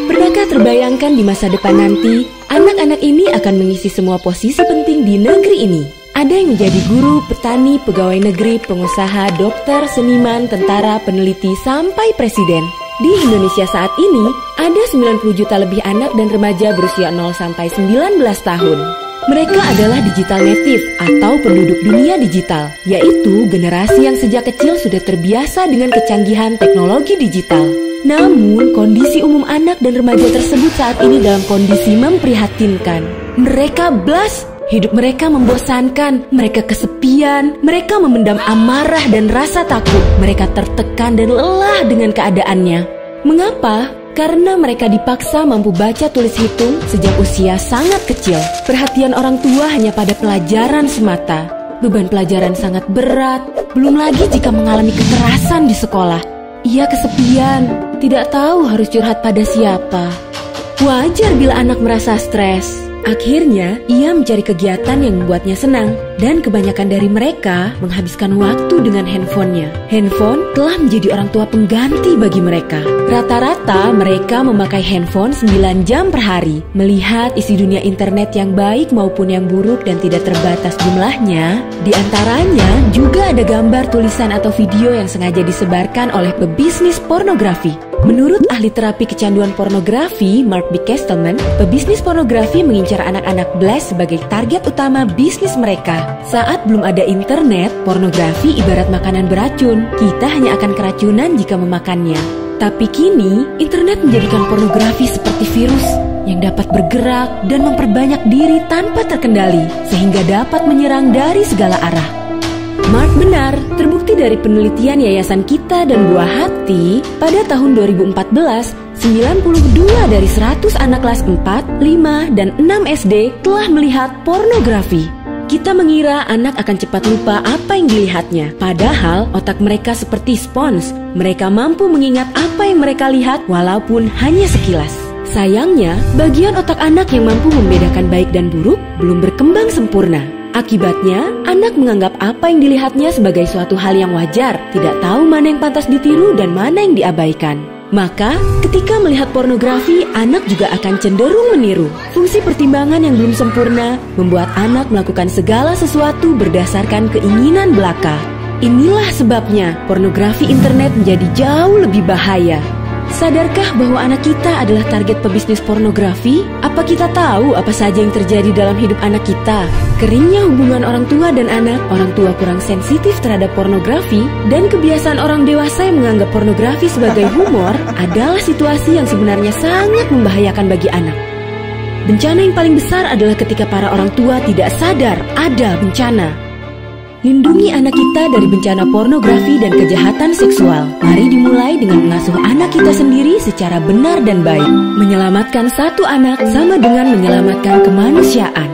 Pernahkah terbayangkan di masa depan nanti, anak-anak ini akan mengisi semua posisi penting di negeri ini? Ada yang menjadi guru, petani, pegawai negeri, pengusaha, dokter, seniman, tentara, peneliti, sampai presiden. Di Indonesia saat ini, ada 90 juta lebih anak dan remaja berusia 0 sampai 19 tahun. Mereka adalah digital native atau penduduk dunia digital, yaitu generasi yang sejak kecil sudah terbiasa dengan kecanggihan teknologi digital. Namun, kondisi umum anak dan remaja tersebut saat ini dalam kondisi memprihatinkan. Mereka blas, hidup mereka membosankan, mereka kesepian, mereka memendam amarah dan rasa takut, mereka tertekan dan lelah dengan keadaannya. Mengapa? Karena mereka dipaksa mampu baca tulis hitung sejak usia sangat kecil. Perhatian orang tua hanya pada pelajaran semata. Beban pelajaran sangat berat, belum lagi jika mengalami kekerasan di sekolah. Ia kesepian, tidak tahu harus curhat pada siapa. Wajar bila anak merasa stres. Akhirnya, ia mencari kegiatan yang membuatnya senang, dan kebanyakan dari mereka menghabiskan waktu dengan handphonenya. Handphone telah menjadi orang tua pengganti bagi mereka. Rata-rata mereka memakai handphone 9 jam per hari, melihat isi dunia internet yang baik maupun yang buruk dan tidak terbatas jumlahnya. Di antaranya juga ada gambar, tulisan atau video yang sengaja disebarkan oleh pebisnis pornografi. Menurut ahli terapi kecanduan pornografi, Mark B. Kestelman, pebisnis pornografi mengincar anak-anak blast sebagai target utama bisnis mereka. Saat belum ada internet, pornografi ibarat makanan beracun. Kita hanya akan keracunan jika memakannya. Tapi kini, internet menjadikan pornografi seperti virus yang dapat bergerak dan memperbanyak diri tanpa terkendali, sehingga dapat menyerang dari segala arah. Mark benar, terbukti dari penelitian Yayasan Kita dan Buah Hati, pada tahun 2014, 92 dari 100 anak kelas 4, 5, dan 6 SD telah melihat pornografi. Kita mengira anak akan cepat lupa apa yang dilihatnya, padahal otak mereka seperti spons. Mereka mampu mengingat apa yang mereka lihat walaupun hanya sekilas. Sayangnya, bagian otak anak yang mampu membedakan baik dan buruk belum berkembang sempurna. Akibatnya, anak menganggap apa yang dilihatnya sebagai suatu hal yang wajar, tidak tahu mana yang pantas ditiru dan mana yang diabaikan. Maka, ketika melihat pornografi, anak juga akan cenderung meniru. Fungsi pertimbangan yang belum sempurna membuat anak melakukan segala sesuatu berdasarkan keinginan belaka. Inilah sebabnya pornografi internet menjadi jauh lebih bahaya. Sadarkah bahwa anak kita adalah target pebisnis pornografi? Apa kita tahu apa saja yang terjadi dalam hidup anak kita? Keringnya hubungan orang tua dan anak, orang tua kurang sensitif terhadap pornografi, dan kebiasaan orang dewasa yang menganggap pornografi sebagai humor adalah situasi yang sebenarnya sangat membahayakan bagi anak. Bencana yang paling besar adalah ketika para orang tua tidak sadar ada bencana. Lindungi anak kita dari bencana pornografi dan kejahatan seksual. Mari dimulai dengan mengasuh anak kita sendiri secara benar dan baik. Menyelamatkan satu anak sama dengan menyelamatkan kemanusiaan.